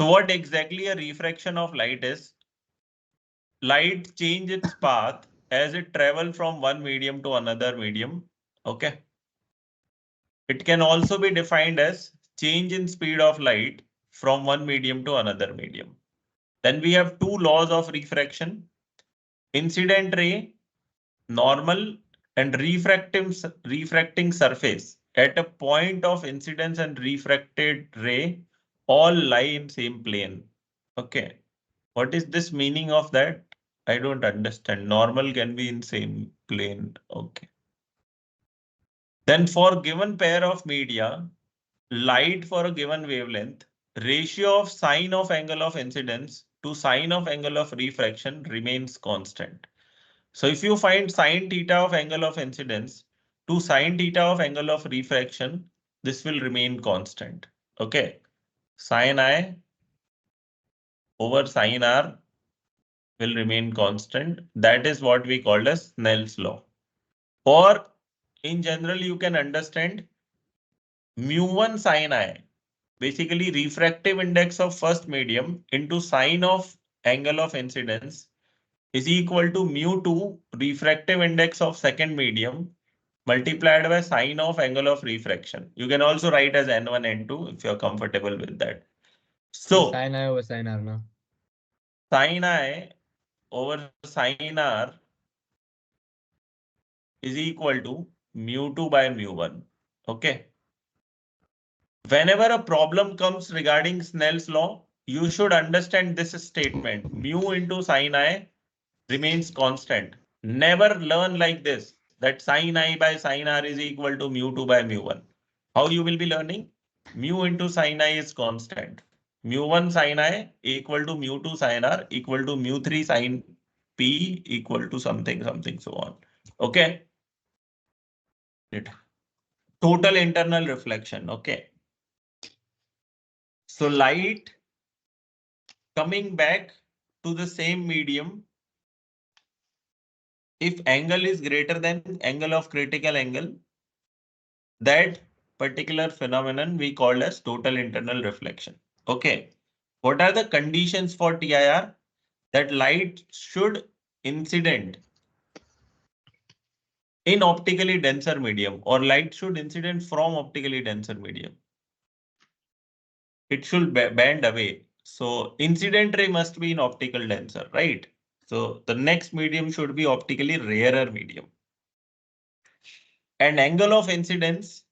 So what exactly a refraction of light is? Light changes its path as it travels from one medium to another medium. Okay. It can also be defined as change in speed of light from one medium to another medium. Then we have two laws of refraction. Incident ray, normal, and refracting surface at a point of incidence and refracted ray all lie in same plane. Okay. What is this meaning of that? I don't understand. Normal can be in same plane. Okay. Then for given pair of media, light for a given wavelength, ratio of sine of angle of incidence to sine of angle of refraction remains constant. So if you find sine theta of angle of incidence to sine theta of angle of refraction, this will remain constant. Okay. Sine I over sine R will remain constant. That is what we call as Snell's law. Or in general, you can understand mu1 sin I, basically refractive index of first medium into sine of angle of incidence is equal to mu2 refractive index of second medium multiplied by sine of angle of refraction. You can also write as n1, n2 if you're comfortable with that. So Sin I over sin R now. sin I over sine R is equal to mu2 by mu1. Okay. Whenever a problem comes regarding Snell's law, you should understand this statement. Mu into sin I remains constant. Never learn like this, that sin I by sin R is equal to mu2 by mu1. How you will be learning? Mu into sin I is constant. Mu1 sin I equal to mu2 sin R equal to mu3 sin P equal to something, something, so on. Okay. Total internal reflection. Okay. So light coming back to the same medium, if angle is greater than angle of critical angle, that particular phenomenon we call as total internal reflection. Okay. What are the conditions for TIR? That light should incident in optically denser medium, or light should incident from optically denser medium. It should bend away. So incident ray must be in optical denser, right? So the next medium should be optically rarer medium. And angle of incidence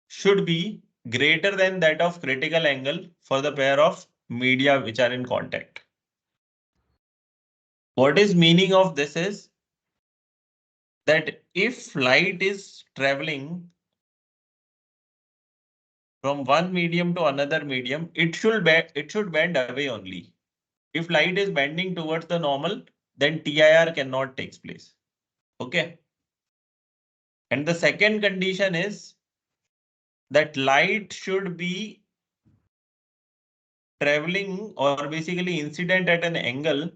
should be greater than that of critical angle for the pair of media which are in contact. What is meaning of this is that if light is traveling from one medium to another medium, it should bend away only. If light is bending towards the normal, then TIR cannot take place. Okay. And the second condition is that light should be traveling or basically incident at an angle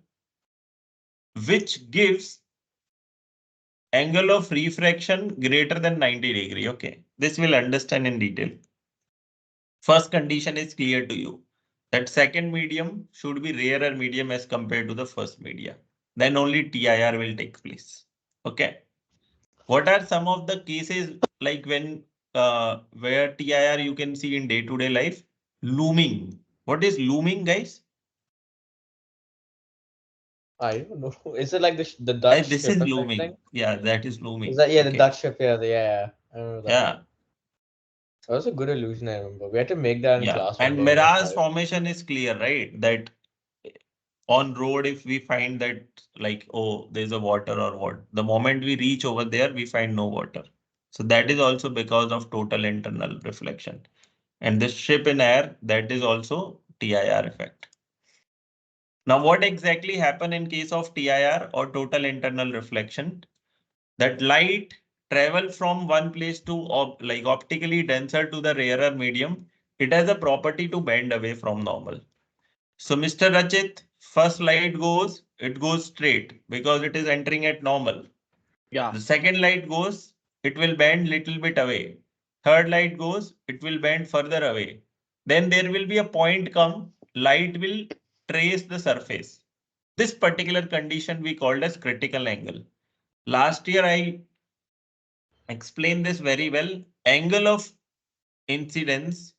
which gives angle of refraction greater than 90 degree. Okay, this we'll understand in detail. First condition is clear to you. That second medium should be rarer medium as compared to the first media. Then only TIR will take place. Okay. What are some of the cases like when where TIR you can see in day-to-day life? Looming. What is looming, guys? I don't know. Is it like the Dutch This ship is effect looming. thing? Yeah, that is Is looming. that the Okay. Dutch ship? Yeah, yeah. I remember that. Yeah. That was a good illusion. I remember. We had to make that in Yeah. class one And day in year mirage 5. formation is clear, right? That on road, if we find that like, oh, there's a water or what, the moment we reach over there, we find no water. So that is also because of total internal reflection. And this ship in air, that is also TIR effect. Now, what exactly happen in case of TIR or total internal reflection? That light travel from one place to like optically denser to the rarer medium. It has a property to bend away from normal. So Mr. Rachit, first light goes, it goes straight because it is entering at normal. Yeah. The second light goes, it will bend little bit away. Third light goes, it will bend further away. Then there will be a point come, light will trace the surface. This particular condition we called as critical angle. Last year I explained this very well. Angle of incidence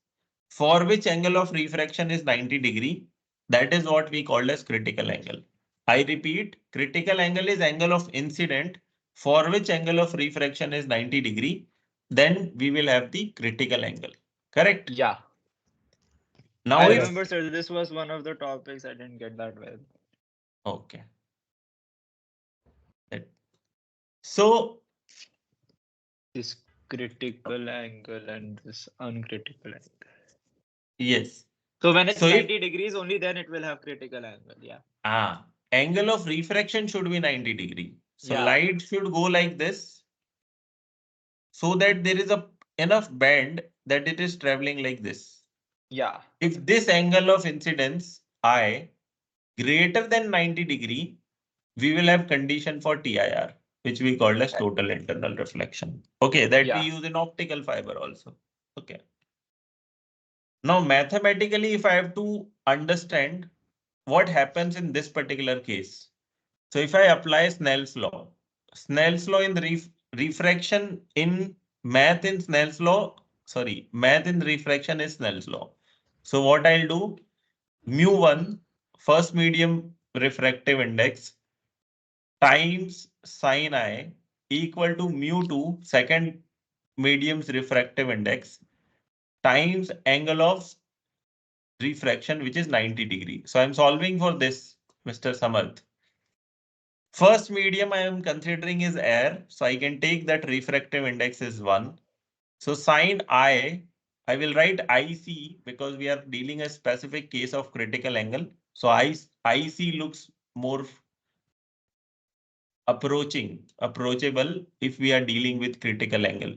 for which angle of refraction is 90°. That is what we call as critical angle. I repeat, critical angle is angle of incident for which angle of refraction is 90°. Then we will have the critical angle. Correct? Yeah. Now I if remember, sir, this was one of the topics I didn't get that well. okay. So This critical angle and this uncritical angle. yes. So when it's So if 90 degrees, only then it will have critical angle. Yeah. angle of refraction should be 90°. So Yeah. light should go like this so that there is a enough bend that it is traveling like this. Yeah. If this angle of incidence I greater than 90°, we will have condition for TIR, which we call as total internal reflection. Okay, that we Yeah. use in optical fiber also. Okay. Now mathematically, if I have to understand what happens in this particular case. So if I apply Snell's law in the refraction in math in Snell's law, math in refraction is Snell's law. So what I'll do, mu1, first medium refractive index, times sin I equal to mu2, second medium's refractive index, times angle of refraction, which is 90°. So I'm solving for this, Mr. Samarth. First medium I am considering is air. So I can take that refractive index is 1. So sin I will write IC because we are dealing a specific case of critical angle. So IC looks more approachable if we are dealing with critical angle.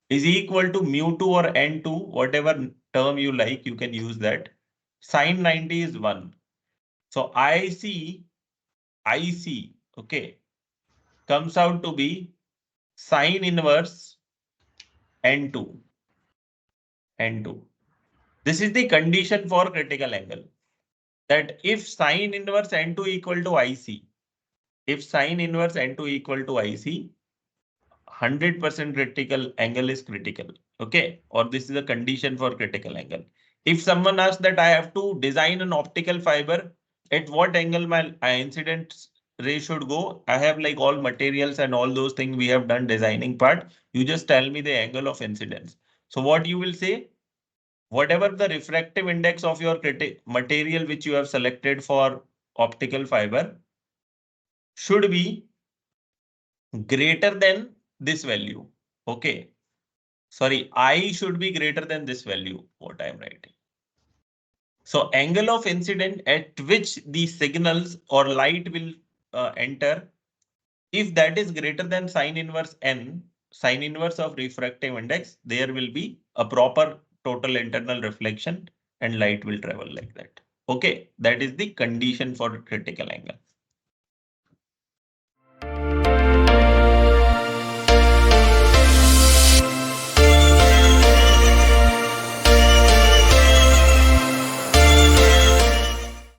Is equal to mu2 or n2, whatever term you like, you can use that. Sin 90 is 1. So IC, okay, comes out to be sin inverse n2. This is the condition for critical angle. That if sin inverse n2 equal to IC, if sin inverse n2 equal to IC, 100% critical angle is critical. Okay, or this is a condition for critical angle. If someone asks that I have to design an optical fiber, at what angle my incident ray should go, I have like all materials and all those things we have done designing part. You just tell me the angle of incidence. So what you will say, whatever the refractive index of your material which you have selected for optical fiber should be greater than this value. Okay. Sorry, I should be greater than this value, what I am writing. So angle of incident at which the signals or light will enter, if that is greater than sin inverse n, sin inverse of refractive index, there will be a proper total internal reflection and light will travel like that. Okay, that is the condition for critical angle.